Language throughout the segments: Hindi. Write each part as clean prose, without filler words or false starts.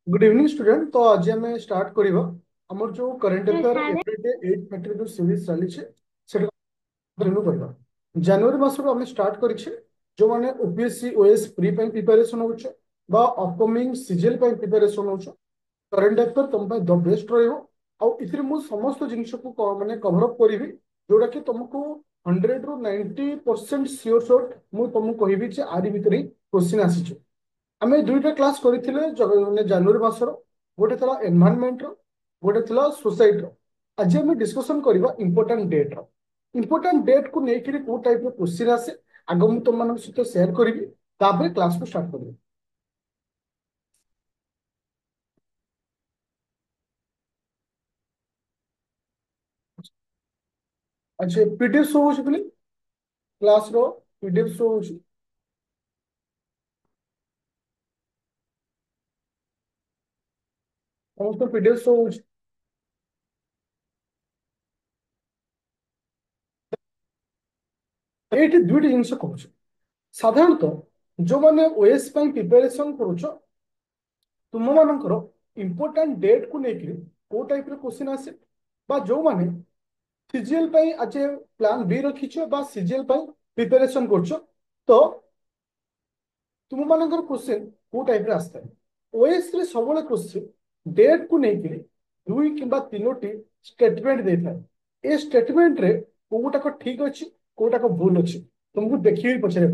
Good evening student. तो आज आम स्टार्ट करवा आमर जो current Yes, affair sir. Everyday 8 matter जो सीरीज चली कंटिन्यू करवा। जनवरी मासरू आम स्टार्ट करिछे जो माने ओपीएससी ओएस प्री ପାଇଁ प्रिपरेशन होछ बा अपकमिंग सीजीएल ପାଇଁ प्रिपरेशन होछ करंट अफेयर तुम ପାଇଁ द बेस्ट रहइबो। आउ इथिरे मु समस्त जिनिस को माने कवर अप करिवि जोटा कि तुमको 100 रु 90% श्योर शॉट मु तुमको कहबी जे आरि भितरे क्वेश्चन आसीछ। आम दुईटा क्लास करथिले माने जनवरी मासर गोटे थला एनवायरनमेंट रो गोटे थला सोसाइटी रो। आज आम डिस्कशन करबा इंपोर्टेंट डेट रो। इंपोर्टेंट डेट को लेकर को टाइप रो क्वेश्चन आसे आगो मु तुम मान सहित शेयर करी तापर क्लास को स्टार्ट करी। अच्छा पीडीएफ शो होची बोली क्लास रो पीडीएफ शो होची। समस्त पीडीएफ शो होची। एठी दुईटी जिनिस कहूछ साधारणतः जो माने ओएस ପାଇଁ प्रिपरेशन करूछ तुम मानकर इंपोर्टेंट डेट को लेकर को टाइप रो क्वेश्चन आसे बा जो माने सीजीएल ପାଇଁ आज प्लान बी रखिछ बा सीजीएल ପାଇଁ प्रिपरेशन करछ तो तुम मानकर क्वेश्चन को टाइप रे आस्ता है ओएस रे सबले क्वेश्चन डेट को लेकर दुई किंबा तीनोटी स्टेटमेंट देता है ए स्टेटमेंट रे कोटाको ठीक अछि कोटाको भूल अछि तुमको देखि पछरे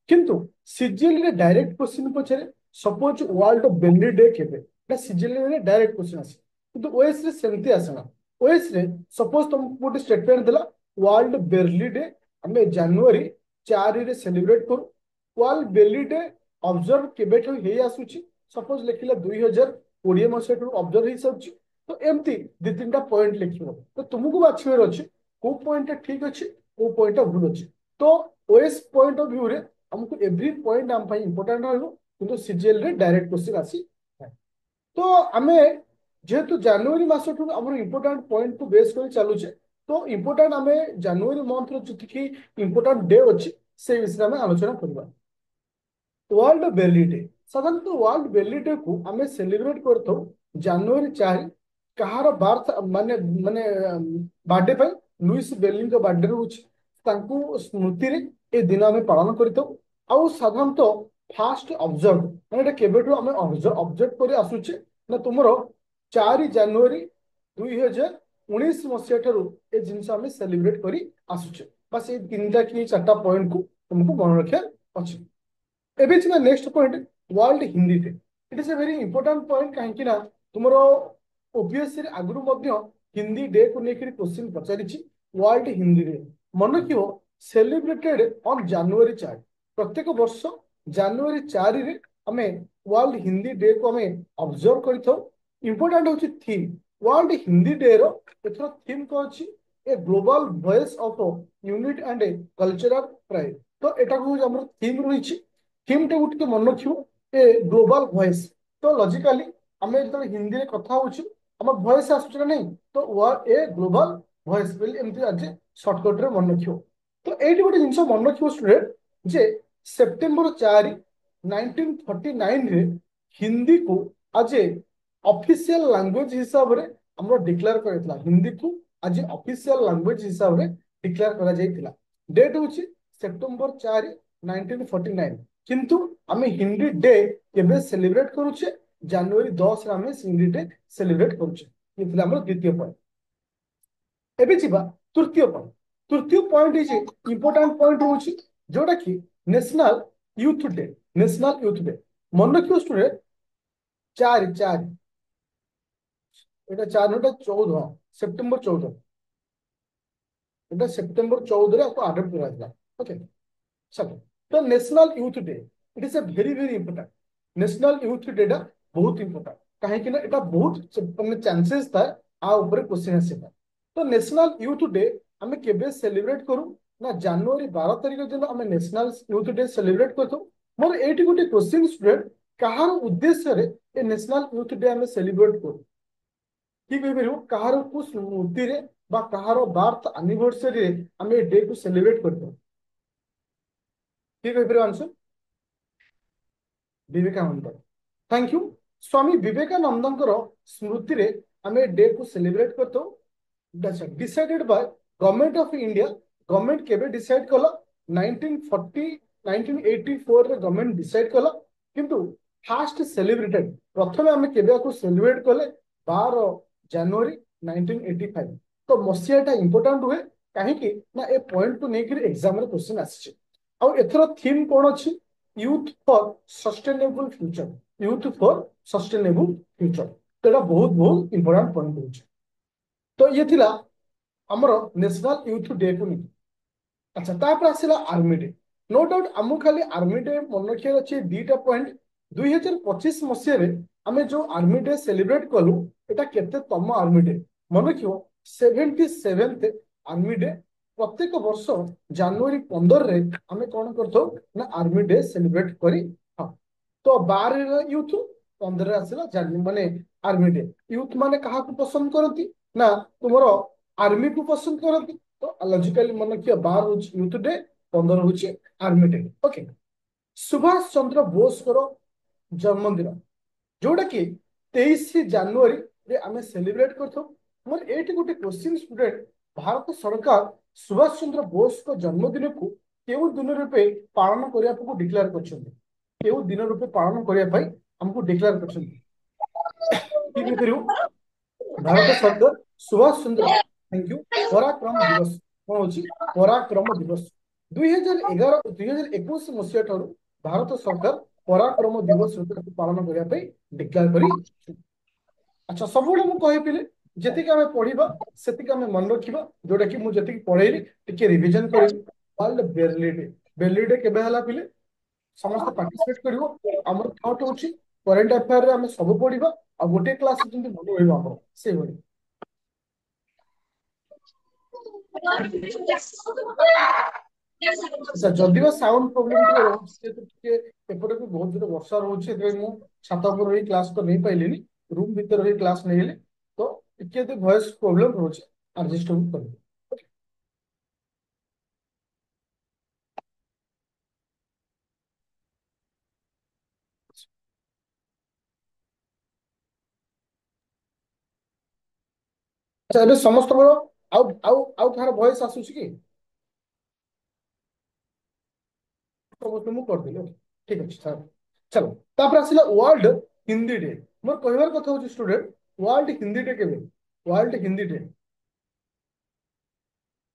किंतु सीजीएल रे डायरेक्ट क्वेश्चन पछरे सपोज वर्ल्ड बेली डे केबे ना सीजीएल रे डायरेक्ट क्वेश्चन आसी किंतु ओएस रे सेमती आसना ओएस रे सपोज तुमको गोटे स्टेटमेंट देला वर्ल्ड बेली डे हमें जनवरी 4 रे सेलिब्रेट करू वर्ल्ड बेली डे ऑब्जर्व केबेठू हे आसुची सपोज लिखिला 2020 मसिया ऑब्जर्व हे साउची तो एमती दि तीनटा पॉइंट लिखिबो तो तुमको बाछिबर अछि को पॉइंट ठीक अछि को पॉइंट भूल अछि तो ओएस पॉइंट ऑफ व्यू रे हमको एवरी पॉइंट हम भाई इंपोर्टेंट रहबो किंतु सीजीएल रे डायरेक्ट क्वेश्चन आसी तो आमे जेहेतु जनवरी मासठू हमर इंपोर्टेंट पॉइंट को बेस कर चलुचे तो इंपोर्टेंट आमे जनवरी मंथ रो जति इंपोर्टेंट डे अछि से विषय में आलोचना करबा। वर्ल्ड बेली डे साधारणतः वर्ल्ड बेली डे को आम सेलिब्रेट करथौ जनवरी 4 कहार बार्थ माने माने बर्थडे पे लुइस बेली का बर्थडे रोच तांको स्मृति रे ए दिन आम पालन करथौ आउ साधारणतः फास्ट ऑब्जर्व माने एटा केबेठु आम ऑब्जर्व कर आसुचे ना तुमरो 4 जनवरी 2019 मसिया ठारू ए जिंस आम सेलिब्रेट करी आसुचे बस ए तीनटा कि चारटा पॉइंट को तुमको मन रखिया अछि। ଏବେ ଯିବା next point world Hindi day eat is a very important point କାହିଁକି ନା ତୁମର ଓପିଏସସି ରେ ଆଗରୁ ମଧ୍ୟ ହିନ୍ଦୀ ଡେ କୁ ନେଇକି କ୍ୱେଶ୍ଚିନ୍ ପଚାରିଛି ୱାର୍ଲଡ ହିନ୍ଦୀ ଡେ ମନେ ରଖିବ ସେଲିବ୍ରେଟେଡ ଅନ୍ ଜାନୁଆରୀ 4 ପ୍ରତ୍ୟେକ ବର୍ଷ ଜାନୁଆରୀ 4 ରେ ଆମେ ୱାର୍ଲଡ ହିନ୍ଦୀ ଡେ କୁ ଆମେ ଅବଜର୍ଭ କରିଥାଉ। ଇମ୍ପୋର୍ଟାଣ୍ଟ ହଉଛି ଥିମ୍ ୱାର୍ଲଡ ହିନ୍ଦୀ ଡେ ର ଏଥର ଥିମ୍ କଣ ଅଛି a global voice of unity and cultural pride ତ ଏଟା ହଉଛି ଆମର ଥିମ୍ ରହିଛି। थीम टे उठके मन रखियो ए ग्लोबल वॉइस तो लॉजिकली आमे जब हिंदी रे कथा होछु हम वॉइस आसुछ ना नहीं तो वर ए ग्लोबल वॉइस बेली एमती आज शॉर्टकट रे मन रखियो तो एठी गोटे जिंस मन रखियो स्टूडेंट जे सेप्टेम्बर 4 1949 रे हिंदी को आज ऑफिशियल लैंग्वेज हिसाब रे हमरो डिक्लेयर करैतला हिंदी को आज ऑफिशियल लैंग्वेज हिसाब रे डिक्लेयर करा जायतिला डेट होची सेप्टेम्बर 4 1949 किंतु आमे हिंदी डे केबे सेलिब्रेट करूचे जनवरी 10 रे आमे हिंदी डे सेलिब्रेट करूचे ये थिला हमर द्वितीय पॉइंट। एबे जिबा तृतीय पॉइंट इज इंपोर्टेंट पॉइंट होची जोटा कि नेशनल यूथ डे मन रखियो स्टूडेंट 4 एटा 4 नटा 14 सेप्टेम्बर 14 एटा सेप्टेम्बर 14 रे आपको अडॉप्ट करा दिला ओके सब तो national youth day it is a very very important national youth day टा बहुत इंपोर्टेंट कहीं ना एटा बहुत माने चांसेस था आ ऊपर क्वेश्चन आसीबा तो नेशनल यूथ डे हमें केबे सेलिब्रेट करू ना जनवरी 12 तारिख दिन हमें नेशनल यूथ डे सेलिब्रेट करथौ मोर एटी गोटे क्वेश्चन स्टूडेंट कहार उद्देश्य रे ए नेशनल यूथ डे हमें सेलिब्रेट करू कि कहिबेरु कहार को स्मृति रे बा कहार बर्थ एनिवर्सरी रे हमें डे को सेलिब्रेट करथौ कि कहिबेरु आंसर विवेकानंद थैंक यू स्वामी विवेकानंदଙ୍କର ସ୍ମୃତିରେ ଆମେ ଏ ଡେ କୁ ସେଲିବ୍ରେଟ କରିଥାଉ। अच्छा decided by government of India. Government केबे डिसाइड कला 1940 1984 रे गवर्नमेंट डिसाइड कला किंतु फास्ट सेलिब्रेटेड प्रथमे हमें केबे को सेलिब्रेट कले 12 जनवरी 1985। तो मसियाटा इंपोर्टेंट हुए कहीं कि ना ए पॉइंट को नेकर एग्जाम रे क्वेश्चन आछे। आ एथरो थीम कोन अछि youth for sustainable future. Youth for sustainable future तो एटा बहुत बहुत इंपोर्टेंट पॉइंट होछि। तो ये थिला हमर नेशनल यूथ डे को नहीं। अच्छा तापर आसिला आर्मी डे। नो डाउट आमु खाली आर्मी डे मन रखियार अछि दीटा पॉइंट। 2025 मसिया रे आमे जो आर्मी डे सेलिब्रेट कलु एटा केते तम आर्मी डे मन रखियो 77th आर्मी डे। प्रत्येक वर्ष जनवरी 15 रे आमे कोन करथौ ना आर्मी डे सेलिब्रेट करी। हाँ तो 12 यूथ 15 आसिला जान माने आर्मी डे। यूथ माने कहा को पसंद करती ना तुमरो आर्मी को पसंद करती। तो लॉजिकली मन किया 12 हूँ यूथ डे 15 हूँ army day. Okay Subhash Chandra Bose जन्मदिन जोटा कि 23 जनवरी रे आमे सेलिब्रेट करथो। मोर एटी गोटे क्वेश्चन स्टूडेंट भारत सरकार सुभाष चंद्र बोस को जन्मदिन को केउ दिन रूपे पालन करिया को डिक्लेयर करछन्ती। केउ दिन रूपे पालन करिया पई हमको डिक्लेयर करछन्ती कि करियो भारत सरकार सुभाष चंद्र थैंक यू पराक्रम दिवस कौन होची पराक्रम दिवस 2011 2021 मसीहा ठारू भारत सरकार पराक्रम दिवस रूपे पालन करिया पई डिक्लेयर करी। अच्छा सब मु कहि पिले जेतिक आमे पढिबा सेतिक आमे मन रखिबा जोटा कि मु जेतिक पढेइली टिके रिवीजन करिबी। World Braille day. Braille day केबे हला पिले समस्त पार्टिसिपेट करिवो। हमर थॉट होची करंट अफेयर रे आमे सब पढिबा आ गोटे क्लास जेंति मन होइबा हमर से भली। अच्छा जदिव साउंड प्रोब्लेम टिके रहउछि जेतु टिके एपटे भी बहुत जोर वर्षा रहउछि एते मु छात ऊपर रही क्लास तो नहीं पाइलिनी रूम भीतर रही क्लास नहीं हेले तो टिके तो वॉइस प्रॉब्लम रहउछि एडजस्ट कर। अच्छा ଏବେ ସମସ୍ତଙ୍କର ଆଉ କାହାର ଭଏସ ଆସୁଛି କି ସମସ୍ତେ ମୁଁ କରିଦେଲି ଓକେ ଠିକ ଅଛି ସାର୍। चलो तापर आसिला वर्ल्ड हिंदी डे। मोर कहबार କଥା होची स्टूडेंट वर्ल्ड हिंदी डे केबे world Hindi day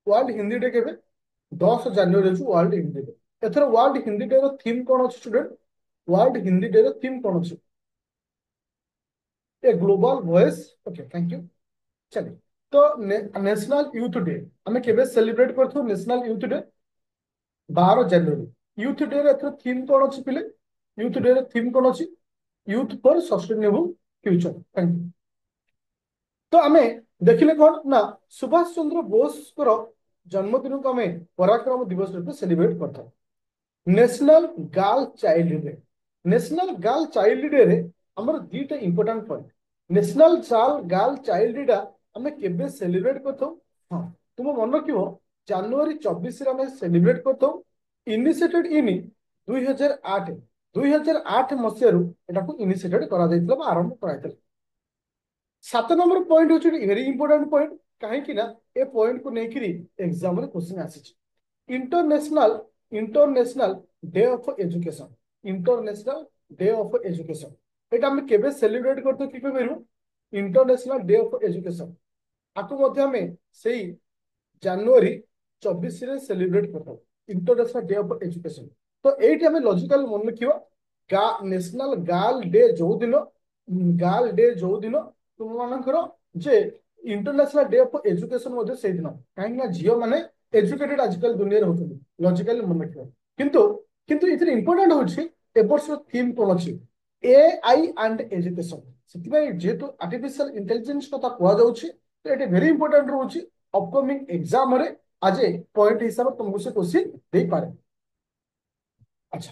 world Hindi day केबे 10 जनवरी छु वर्ल्ड हिंदी डे। एथर वर्ल्ड हिंदी डे रो थीम कोन अछि स्टूडेंट वर्ल्ड हिंदी डे रो थीम कोन अछि a global voice. Okay thank you. चलिए तो नेशनल यूथ डे हमें केबे सेलिब्रेट करथु नेशनल यूथ डे 12 जनवरी। यूथ डे रे एथर थीम कोन अछि पिले यूथ डे रे थीम कोन अछि youth for sustainable future. Thank you. तो आमे देखिले कौन ना सुभाष चंद्र बोस जन्मदिन को आमे पराक्रम दिवस रूप सेलिब्रेट करता। National girl child day. National girl child day रे हमर दीटा important point. National girl child day आमे केबे सेलिब्रेट करथौ। हां तुम मन रखियो जनवरी 24 रे आमे सेलिब्रेट करथौ। इनिशिएटेड इन 2008 2008 मसिया रु एटा को इनिशिएटेड करा दैतला बा आरंभ कराइतला। 7 नंबर पॉइंट होची वेरी इंपोर्टेंट पॉइंट कहीं ना ए पॉइंट को लेकर एग्जाम रे क्वेश्चन आसी। International international day of education. International day of education एटा हम केबे सेलिब्रेट करतो कि कहिरु इंटरनेशनल डे ऑफ एजुकेशन आकु मध्ये हमें सेही जनवरी 24 रे सेलिब्रेट करतो इंटरनेशनल डे ऑफ एजुकेशन। तो एठी हमें लॉजिकल मन रखियो नेशनल गर्ल डे जो दिन गर्ल डे जो दिन तुम मानकर जे इंटरनेशनल डे ऑफ एजुकेशन मध्ये से दिन काहे ना झियो माने एजुकेटेड आजकल दुनिया होतुनी लॉजिकली मन रखियो। किंतु किंतु इथरे इंपोर्टेंट होछि ए वर्ष थीम कोन अछि एआई एंड एजुकेशन। सेतिबे जेतु आर्टिफिशियल इंटेलिजेंस कथा कुआ जाउछि तो एटे वेरी इंपोर्टेंट रहउछि अपकमिंग एग्जाम रे आज पॉइंट हिसाब तुमको से क्वेश्चन दे पारे। अच्छा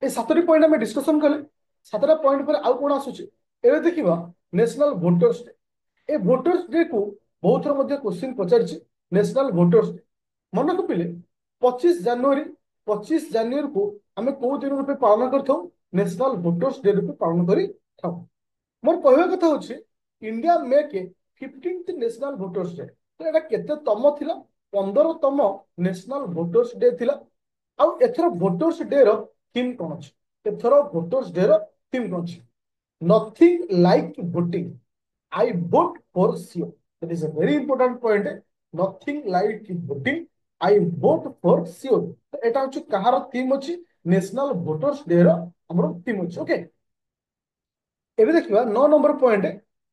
ए सातरी पॉइंट हम डिस्कशन कले। सातटा पॉइंट पर आउ कोन आसुछि एबे देखिबा नेशनल वोटर्स डे। ए वोटर्स डे को बहुत थोर मध्ये क्वेश्चन पचारछि नेशनल वोटर्स डे मन को पिले 25 जनवरी को हमें को दिन रूपे पालन करथौ नेशनल वोटर्स डे रूपे पालन करी थाउ। मोर कहवा कथा होछि India make 15th national voters day. तो एटा केते तम थिला 15तम नेशनल वोटर्स डे थिला। आउ एथर वोटर्स डे रो थीम कोन अछि? एथर वोटर्स डे रो थीम कोन अछि? Nothing like voting, I vote for sure. That is a very important point. Nothing like voting, I vote for sure. तो एटा होछि कहार थीम अछि? नेशनल वोटर्स डे रो हमरो थीम अछि। ओके, एबे देखिबा 9 number point,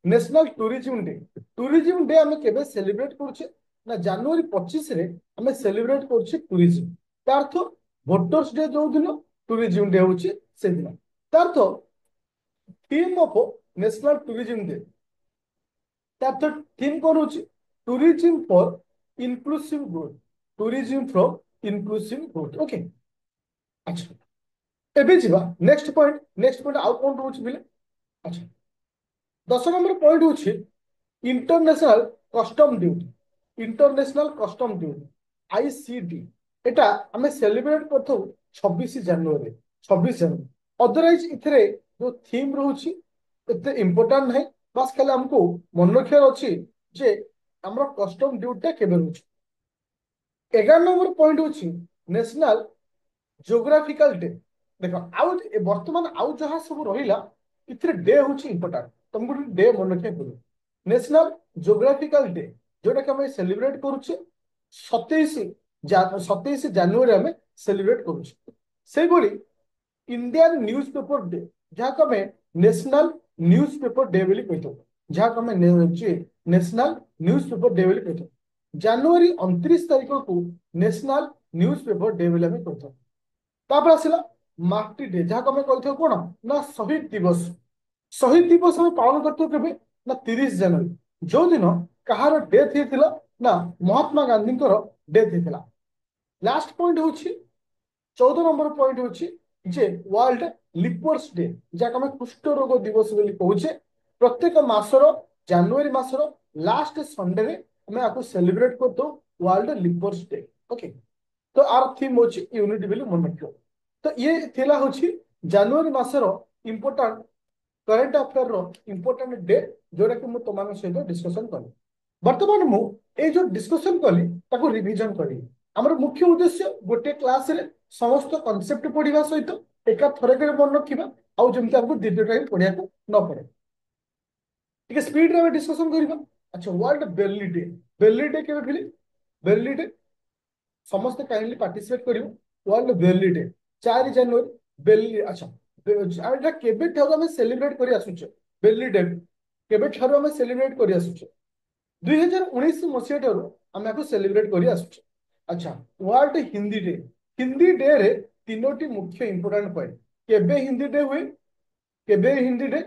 national tourism day. Tourism day आमे केबे सेलिब्रेट करछे ना जनवरी 25 रे आमे सेलिब्रेट करछे टूरिज्म। तार अर्थ वोटर्स डे जो दिन टूरिज्म डे होछि से दिन। तार अर्थ theme of national tourism day, तार अर्थ थीम कोन होछि? Tourism for inclusive growth. Tourism for inclusive growth. Okay, अच्छा एबे जिबा नेक्स्ट पॉइंट आउ कोन रहउछि बिले। अच्छा 10 नंबर पॉइंट होछि international custom duty. International custom duty ICD, एटा हमें सेलिब्रेट करथौ 26 जनवरी। 26 जनवरी अदरवाइज इथरे जो थीम रहउछि एते इंपोर्टेंट नहीं। बस खाली हमको मन रखियार अछि जे हमर कस्टम ड्यूटी केबे रहउछि। 11 नंबर पॉइंट होछि नेशनल जोग्राफिकल डे। देखो आउ वर्तमान आउ जहाँ सब रहिला इथरे डे होछि इंपोर्टेंट। तुमको डे मन रखिया पड़ो। नेशनल जोग्राफिकल डे जोटा कि हमें सेलिब्रेट करुचे 27 जनवरी हमें सेलिब्रेट करुचे। से भली इंडियन न्यूज पेपर डे जहाँ को हमें नेशनल न्यूज पेपर डे बोली कहथौ। जहाँ को हमें नेशनल न्यूज पेपर डे बोली कहथौ। जनवरी 29 तारीख को नेशनल न्यूज पेपर डे बोली हमें कहथौ। तापर आसिला मार्टी डे जहाँ को हमें कहथौ कोन ना शहीद दिवस। शहीद दिवस हम पालन करते केबे ना 30 जनवरी, जो दिन कहार डेथ हेतिला ना महात्मा गांधी डेथ हेतिला। लास्ट पॉइंट होछि 14 नंबर पॉइंट होछि जे वर्ल्ड लिपर्स डे जहाँ हमें कुष्ठ रोग दिवस बोली कहूचे। प्रत्येक मासर जनवरी मासर लास्ट संडे रे हमें आपको सेलिब्रेट करतो वर्ल्ड लिपर्स डे। ओके, तो आर थीम होछि यूनिटी बोली मन रखियो। तो ये थिला होछि जनवरी मासर इंपोर्टेंट करेन्ट अफेयर रो इंपोर्टेंट डे जोटा कि तुम सहित डिस्कशन कली। बर्तमान मु ए जो डिस्कशन कली ताको रिवीजन करी। हमर मुख्य उद्देश्य गोटे क्लास रे समस्त कांसेप्ट पढ़िबा सहित एका थरके मन रखिबा आउ जेमति हमको दीर्घ टाइम पढ़िया को न पड़े। ठीक है, स्पीड रे डिस्कशन करिबा। अच्छा वर्ल्ड बेली डे। बेली डे केबे फिली? बेली डे समस्त काइंडली पार्टिसिपेट करिवो। वर्ल्ड बेली डे 4 जनवरी बेली। अच्छा एटा केबे ठारो हम सेलिब्रेट करि आसुचे बेली डे? केबे ठारो हम सेलिब्रेट करि आसुचे? 2019 मसिया ठारो हम याको सेलिब्रेट करि आसुचे। अच्छा world Hindi day. Hindi day रे तीनोटी मुख्य इंपोर्टेंट पॉइंट। केबे हिंदी डे हुए? केबे हिंदी डे?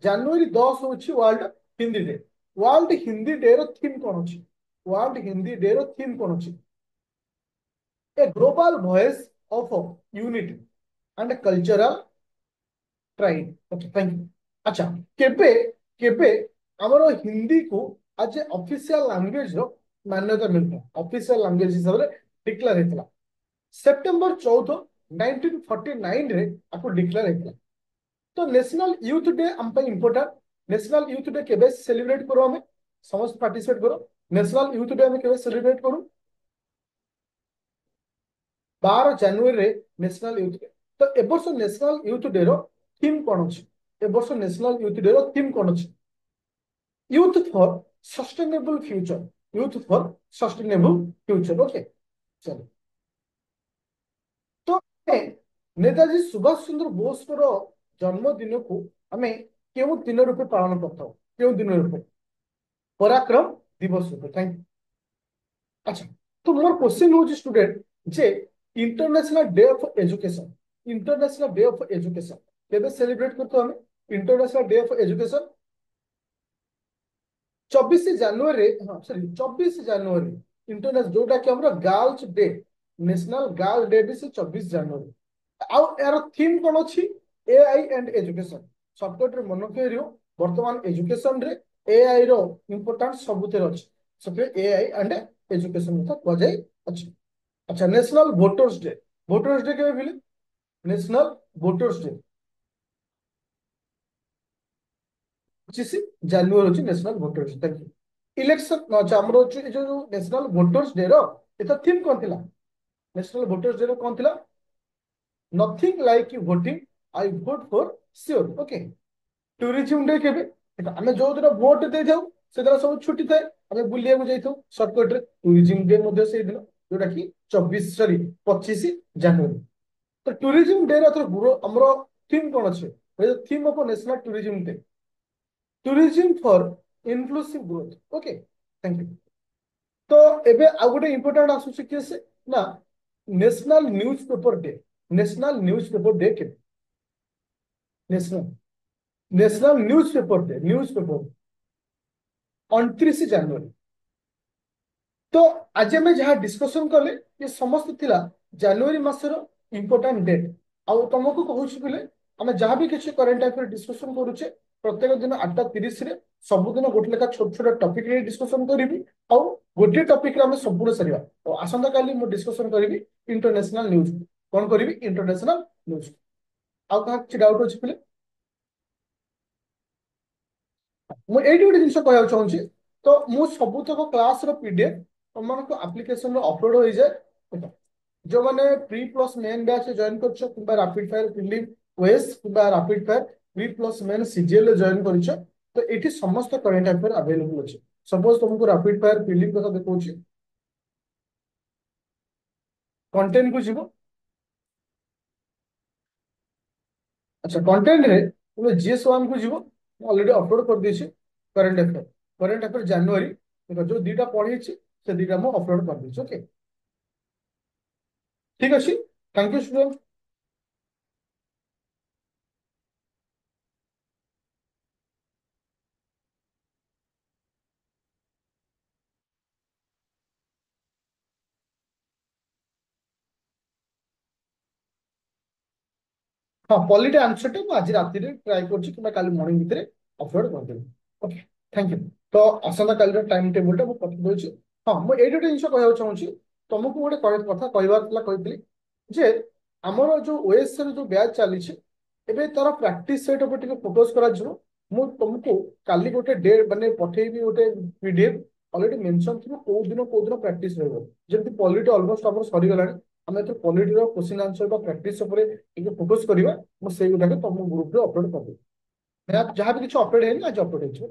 जनवरी 10 होछि world Hindi day. World Hindi day रो थीम कोन अछि? वर्ल्ड हिंदी डे रो थीम कोन अछि? A global voice of unity and cultural pride. Okay thank you. अच्छा केबे केबे हमरो हिंदी को आज ऑफिशियल लैंग्वेज रो मान्यता मिलता? ऑफिशियल लैंग्वेज हिसाब रे डिक्लेयर हेतला सितंबर 14 1949 रे आपको डिक्लेयर हेतला। तो नेशनल यूथ डे हम पे इंपोर्टेंट। नेशनल यूथ डे केबे सेलिब्रेट करो? हमें समस्त पार्टिसिपेट करो। नेशनल यूथ डे हमें केबे सेलिब्रेट करू? 12 जनवरी रे नेशनल यूथ डे। तो ए वर्ष नेशनल यूथ डे रो थीम कोन अछि? ए वर्ष नेशनल यूथ डे रो थीम कोन अछि? Youth for sustainable future. Youth for sustainable future. Okay चलो। तो नेताजी सुभाष चंद्र बोस रो जन्मदिन को हमें केउ दिन रूपे पालन करता? केउ दिन रूपे? पराक्रम दिवस रूपे। Thank you. अच्छा तो मोर क्वेश्चन हो student J international day of education. International day of education केबे सेलिब्रेट करतो हमें? इंटरनेशनल डे ऑफ एजुकेशन 24 जनवरी। हाँ सॉरी 24 जनवरी इंटरनेशनल जोटा कि हमरो girls day. National girl day भी से 24 जनवरी। आउ यार थीम कोन अछि? AI and education. शॉर्टकट रे मन करियो वर्तमान एजुकेशन रे एआई रो इंपोर्टेंस सबुते अछि। सबे एआई एंड एजुकेशन तो को जाय अछि। अच्छा national voters day. Voters day केबे मिले? नेशनल वोटर्स डे ଜାନୁଆରୀ ହଉଛି ନ୍ୟାସନାଲ ଭୋଟର୍ସ ଡେ। ଇଲେକ୍ସନ ଅଛି ଆମର ହଉଛି ଏ ଯୋଉ ନ୍ୟାସନାଲ ଭୋଟର୍ସ ଡେ ର ଏଥର ଥିମ୍ କଣ ଥିଲା? ନ୍ୟାସନାଲ ଭୋଟର୍ସ ଡେ ର କଣ ଥିଲା? Nothing like voting, I vote for sure. Okay. Tourism day କେବେ? ଆମେ ଯୋଉ ଦିନ ଭୋଟ ଦେଇଥାଉ ସେଦିନ ସବୁ ଛୁଟି ଥାଏ, ଆମେ ବୁଲିବାକୁ ଯାଇଥାଉ ସର୍ଟକଟ ରେ। ଟୁରିଜିମ ଡେ ମଧ୍ୟ ସେଇଦିନ, ଯୋଉଟା କି 25 ଜାନୁଆରୀ। ତ ଟୁରିଜିମ ଡେ ର ଆମର ଥିମ୍ କଣ ଅଛି? Theme of national tourism day, tourism for inclusive growth. Okay, thank you. ତ ଏବେ ଆଉ ଗୋଟେ ଇମ୍ପୋର୍ଟାଣ୍ଟ ଆସୁଛି କି ସେ ନା national newspaper day. National newspaper day କେବେ? National national newspaper day, newspaper 29 ଜାନୁଆରୀ। ତ ଆଜି ଆମେ ଯାହା ଡିସ୍କସନ କଲେ ଏ ସମସ୍ତ ଥିଲା ଜାନୁଆରୀ ମାସର ଇମ୍ପୋର୍ଟାଣ୍ଟ ଡେଟ୍। ଆଉ ତମକୁ କହୁଛି ବୋଲେ ଆମେ ଯାହା ବି କିଛି କରେଣ୍ଟ ଆଫେୟାର ଡିସ୍କସନ କରୁଛେ ପ୍ରତ୍ୟେକ ଦିନ 8ଟା 30ରେ ସବୁଦିନ ଗୋଟେ ଲେଖା ଛୋଟ ଛୋଟ ଟପିକ ରେ ଡିସ୍କସନ କରିବି। ଆଉ ଗୋଟିଏ ଟପିକରେ ଆମେ ସମ୍ପୂର୍ଣ୍ଣ ସାରିବା। ଆଉ ଆସନ୍ତାକାଲି ମୁଁ ଡିସ୍କସନ କରିବି ଇଣ୍ଟରନ୍ୟାସନାଲ ନ୍ୟୁଜ। କଣ କରିବି? International news. ଆଉ କାହା କିଛି ଡାଉଟ ଅଛି ପିଲେ? ମୁଁ ଏଇଠି ଗୋଟେ ଜିନିଷ କହିବାକୁ ଚାହୁଁଛି। ତ ମୁଁ ସବୁତକ କ୍ଲାସର ପିଡିଏଫ ତମମାନଙ୍କ ଆପ୍ଲିକେସନରେ ଅପଲୋଡ ହେଇଯାଏ। ଦେଖ, ଯୋଉମାନେ pre plus main batch join କରିଛ କିମ୍ବା ରାପିଡ ଫାୟାର ପ୍ରିଲିମ୍ ଓଏସ୍ କିମ୍ବା rapid fire pre plus main CGL ରେ ଜଏନ୍ କରିଛ, ତ ଏଠି ସମସ୍ତ କରେଣ୍ଟ ଆଫେୟାର ଆଭେଲେବୁଲ ଅଛି। ସପୋଜ ତୁମକୁ ରାପିଡ ଫାୟାର ପ୍ରିଲିମ୍ କଥା ଦେଖଉଛି, କଣ୍ଟେଣ୍ଟ କୁ ଯିବ। ଆଚ୍ଛା, କଣ୍ଟେଣ୍ଟରେ ତୁମେ ଜିଏସ୍ ୱାନ୍ କୁ ଯିବ। ମୁଁ ଅଲରେଡି ଅପଲୋଡ କରିଦେଇଛି କରେଣ୍ଟ ଆଫେୟାର। କରେଣ୍ଟ ଆଫେୟାର ଜାନୁଆରୀ, ଦେଖ ଯୋଉ ଦିଟା ପଢେଇଛି ସେ ଦିଟା ମୁଁ ଅପଲୋଡ କରିଦେଇଛି। ଓକେ, ଠିକ ଅଛି। Thank you student. ହଁ, ପଲିଟି ଆନ୍ସରଟା ମୁଁ ଆଜି ରାତିରେ ଟ୍ରାଏ କରୁଛି କିମ୍ବା କାଲି ମର୍ଣ୍ଣିଂ ଭିତରେ ଅପଲୋଡ କରିଦେବି। Okay, thank you. ତ ଆସନ୍ତା କାଲିର ଟାଇମ ଟେବୁଲଟା ମୁଁ ପଠେଇ ଦଉଛି। ହଁ, ମୁଁ ଏଇଠି ଗୋଟେ ଜିନିଷ କହିବାକୁ ଚାହୁଁଛି। ତମକୁ ଗୋଟେ କଥା କହିବାର ଥିଲା, କହିଥିଲି ଯେ ଆମର ଯୋଉ ଓଏସ୍ ର ଯୋଉ ବ୍ୟାଚ୍ ଚାଲିଛି ଏବେ ତାର ପ୍ରାକ୍ଟିସ ସେଟ୍ ଉପରେ ଟିକେ ଫୋକସ କରାଯିବ। ମୁଁ ତମକୁ କାଲି ଗୋଟେ ଡେ ମାନେ ପଠେଇବି ଗୋଟେ ପିଡିଏଫ। ଅଲରେଡି ମେନସନ ଥିବ କୋଉ ଦିନ ପ୍ରାକ୍ଟିସ ରହିବ। ଯେମିତି ପଲିଟି ଅଲମୋଷ୍ଟ ଆମର ସରିଗଲାଣି, ଆମେ ଏଥର ପଲିଟିର କ୍ୱେଶ୍ଚିନ୍ ଆନ୍ସର ବା ପ୍ରାକ୍ଟିସ ଉପରେ ଟିକେ ଫୋକସ କରିବା। ମୁଁ ସେଇଗୁଡାକ ତମ ଗ୍ରୁପରେ ଅପଲୋଡ କରିଦେବି। ଯାହା ବି କିଛି ଅପଡେଟ୍ ହେଇନି ଆଜି ଅପଡେଟ୍ ହେଇଯିବ।